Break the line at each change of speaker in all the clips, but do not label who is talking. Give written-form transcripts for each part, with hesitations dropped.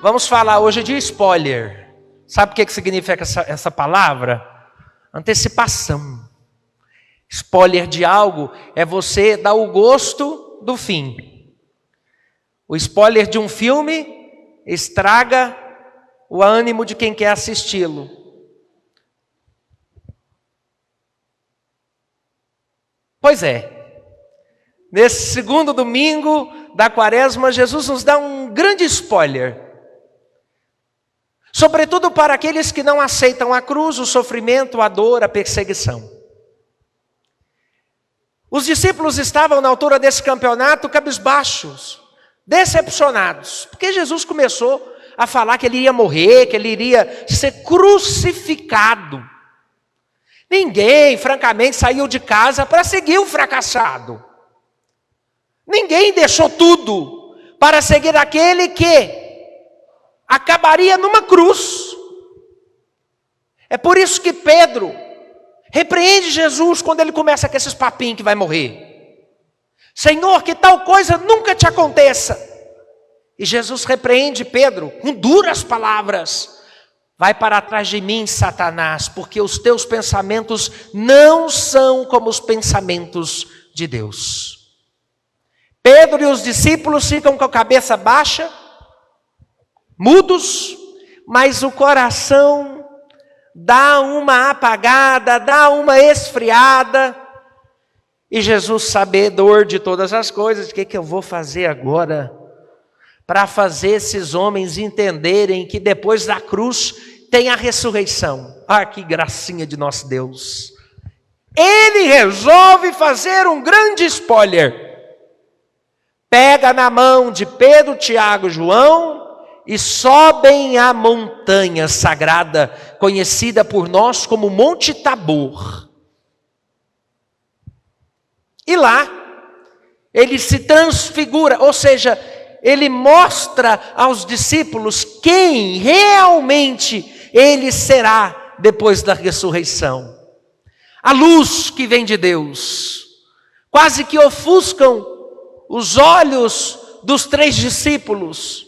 Vamos falar hoje de spoiler. Sabe o que significa essa palavra? Antecipação. Spoiler de algo é você dar o gosto do fim. O spoiler de um filme estraga o ânimo de quem quer assisti-lo. Pois é, nesse segundo domingo da Quaresma, Jesus nos dá um grande spoiler. Sobretudo para aqueles que não aceitam a cruz, o sofrimento, a dor, a perseguição. Os discípulos estavam na altura desse campeonato cabisbaixos, decepcionados, porque Jesus começou a falar que ele ia morrer, que ele iria ser crucificado. Ninguém, francamente, saiu de casa para seguir o fracassado. Ninguém deixou tudo para seguir aquele que acabaria numa cruz. É por isso que Pedro repreende Jesus quando ele começa com esses papinhos que vai morrer. Senhor, que tal coisa nunca te aconteça. E Jesus repreende Pedro com duras palavras. Vai para trás de mim, Satanás, porque os teus pensamentos não são como os pensamentos de Deus. Pedro e os discípulos ficam com a cabeça baixa, mudos, mas o coração dá uma apagada, dá uma esfriada. E Jesus, sabedor de todas as coisas, o que eu vou fazer agora para fazer esses homens entenderem que depois da cruz tem a ressurreição? Ah, que gracinha de nosso Deus! Ele resolve fazer um grande spoiler. Pega na mão de Pedro, Tiago e João e sobem a montanha sagrada, conhecida por nós como Monte Tabor. E lá, ele se transfigura, ou seja, ele mostra aos discípulos quem realmente ele será depois da ressurreição. A luz que vem de Deus, quase que ofuscam os olhos dos 3 discípulos.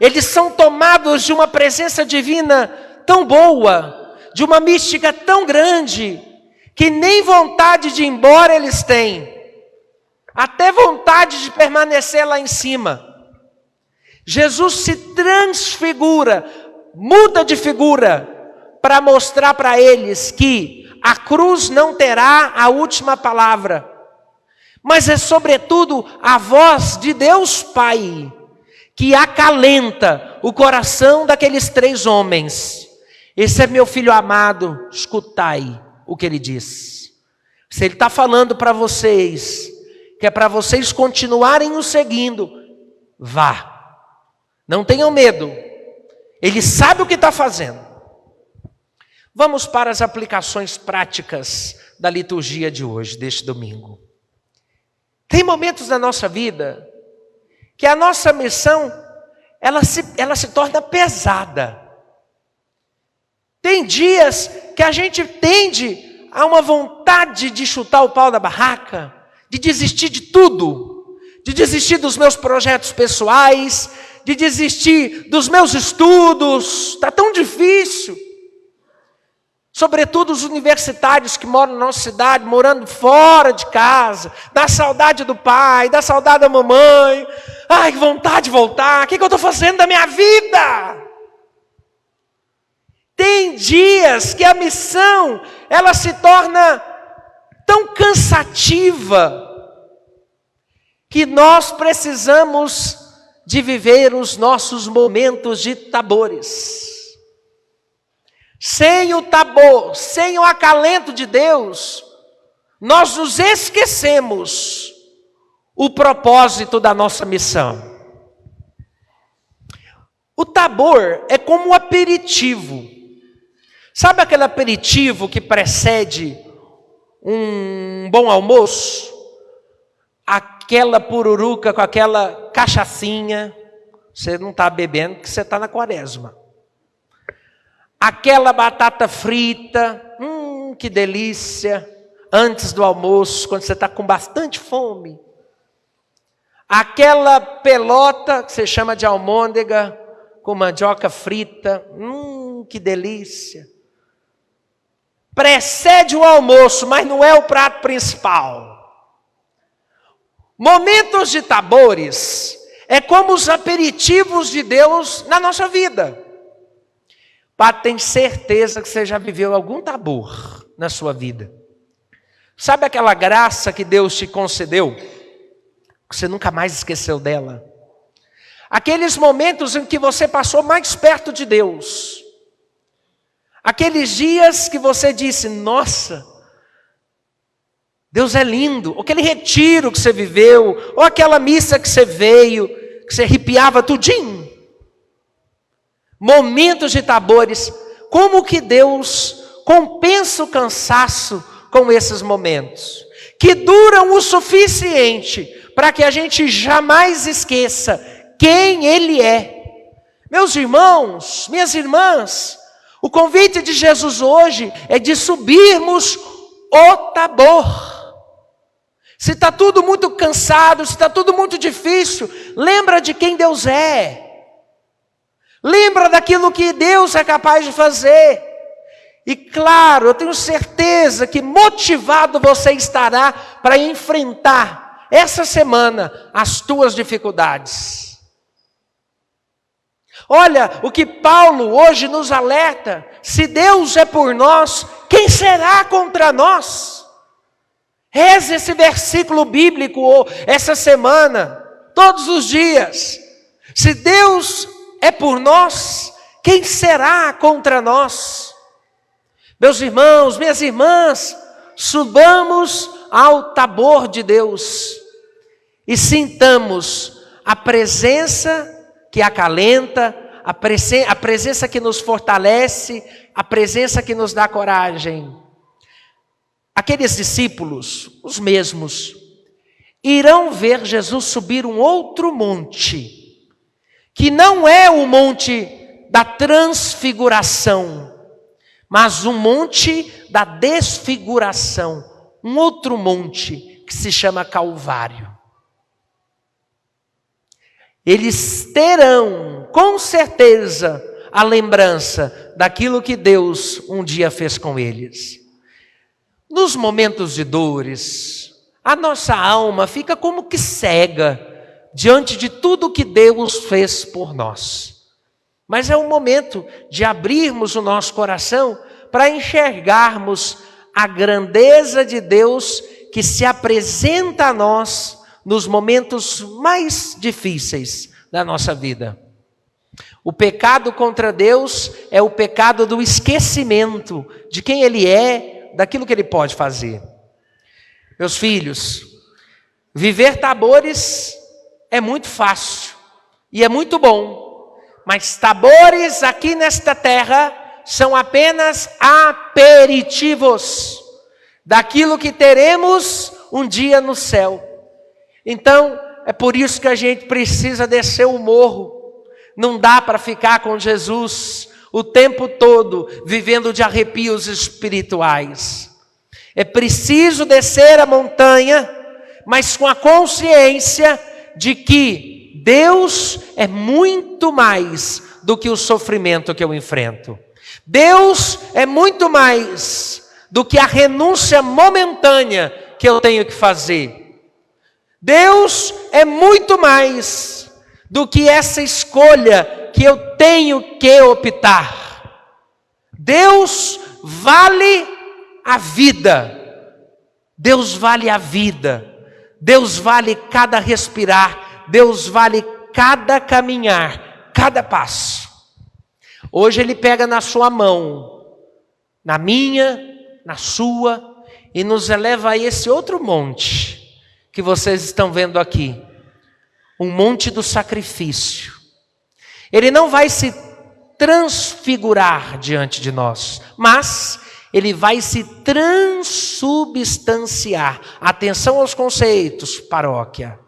Eles são tomados de uma presença divina tão boa, de uma mística tão grande, que nem vontade de ir embora eles têm, até vontade de permanecer lá em cima. Jesus se transfigura, muda de figura, para mostrar para eles que a cruz não terá a última palavra, mas é sobretudo a voz de Deus Pai, que acalenta o coração daqueles 3 homens. Esse é meu filho amado, escutai o que ele diz. Se ele está falando para vocês, que é para vocês continuarem o seguindo, vá. Não tenham medo. Ele sabe o que está fazendo. Vamos para as aplicações práticas da liturgia de hoje, deste domingo. Tem momentos na nossa vida que a nossa missão, ela se torna pesada. Tem dias que a gente tende a uma vontade de chutar o pau da barraca, de desistir de tudo, de desistir dos meus projetos pessoais, de desistir dos meus estudos. Está tão difícil. Sobretudo os universitários que moram na nossa cidade, morando fora de casa, dá saudade do pai, dá saudade da mamãe. Ai, que vontade de voltar, o que eu estou fazendo da minha vida? Tem dias que a missão, ela se torna tão cansativa, que nós precisamos de viver os nossos momentos de tabores. Sem o tabor, sem o acalento de Deus, nós nos esquecemos o propósito da nossa missão. O tabor é como um aperitivo. Sabe aquele aperitivo que precede um bom almoço? Aquela pururuca com aquela cachaçinha. Você não está bebendo porque você está na Quaresma. Aquela batata frita, que delícia, antes do almoço, quando você está com bastante fome. Aquela pelota, que você chama de almôndega, com mandioca frita. Que delícia. Precede o almoço, mas não é o prato principal. Momentos de tabores é como os aperitivos de Deus na nossa vida. Padre, tem certeza que você já viveu algum tabor na sua vida. Sabe aquela graça que Deus te concedeu, que você nunca mais esqueceu dela? Aqueles momentos em que você passou mais perto de Deus. Aqueles dias que você disse, nossa, Deus é lindo. Ou aquele retiro que você viveu, ou aquela missa que você veio, que você arrepiava tudinho. Momentos de tabores, como que Deus compensa o cansaço com esses momentos, que duram o suficiente para que a gente jamais esqueça quem Ele é. Meus irmãos, minhas irmãs, o convite de Jesus hoje é de subirmos o Tabor. Se está tudo muito cansado, se está tudo muito difícil, lembra de quem Deus é. Lembra daquilo que Deus é capaz de fazer. E claro, eu tenho certeza que motivado você estará para enfrentar essa semana as tuas dificuldades. Olha, o que Paulo hoje nos alerta: se Deus é por nós, quem será contra nós? Reze esse versículo bíblico essa semana, todos os dias. Se Deus é por nós, quem será contra nós? Meus irmãos, minhas irmãs, subamos ao Tabor de Deus e sintamos a presença que acalenta, a presença que nos fortalece, a presença que nos dá coragem. Aqueles discípulos, os mesmos, irão ver Jesus subir um outro monte, que não é o monte da transfiguração, mas um monte da desfiguração, um outro monte que se chama Calvário. Eles terão, com certeza, a lembrança daquilo que Deus um dia fez com eles. Nos momentos de dores, a nossa alma fica como que cega diante de tudo que Deus fez por nós. Mas é o momento de abrirmos o nosso coração para enxergarmos a grandeza de Deus que se apresenta a nós nos momentos mais difíceis da nossa vida. O pecado contra Deus é o pecado do esquecimento de quem Ele é, daquilo que Ele pode fazer. Meus filhos, viver tabores é muito fácil e é muito bom. Mas tabores aqui nesta terra são apenas aperitivos daquilo que teremos um dia no céu. Então, é por isso que a gente precisa descer o morro. Não dá para ficar com Jesus o tempo todo vivendo de arrepios espirituais. É preciso descer a montanha, mas com a consciência de que Deus é muito mais do que o sofrimento que eu enfrento. Deus é muito mais do que a renúncia momentânea que eu tenho que fazer. Deus é muito mais do que essa escolha que eu tenho que optar. Deus vale a vida. Deus vale a vida. Deus vale cada respirar. Deus vale cada caminhar, cada passo. Hoje Ele pega na sua mão, na minha, na sua, e nos eleva a esse outro monte que vocês estão vendo aqui. Um monte do sacrifício. Ele não vai se transfigurar diante de nós, mas Ele vai se transubstanciar. Atenção aos conceitos, paróquia.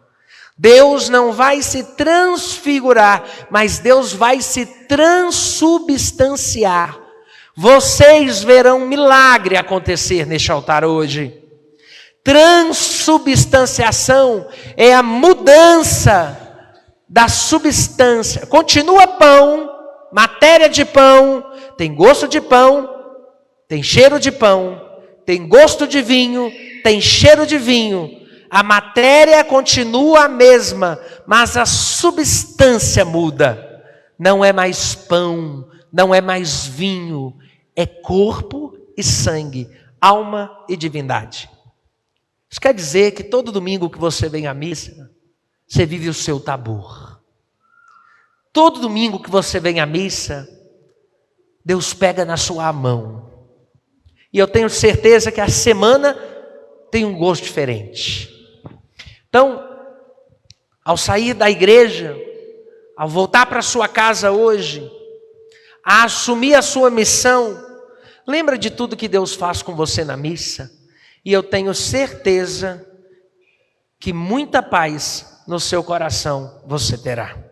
Deus não vai se transfigurar, mas Deus vai se transubstanciar. Vocês verão um milagre acontecer neste altar hoje. Transubstanciação é a mudança da substância. Continua pão, matéria de pão, tem gosto de pão, tem cheiro de pão, tem gosto de vinho, tem cheiro de vinho. A matéria continua a mesma, mas a substância muda. Não é mais pão, não é mais vinho, é corpo e sangue, alma e divindade. Isso quer dizer que todo domingo que você vem à missa, você vive o seu tabor. Todo domingo que você vem à missa, Deus pega na sua mão. E eu tenho certeza que a semana tem um gosto diferente. Então, ao sair da igreja, ao voltar para a sua casa hoje, a assumir a sua missão, lembra de tudo que Deus faz com você na missa. E eu tenho certeza que muita paz no seu coração você terá.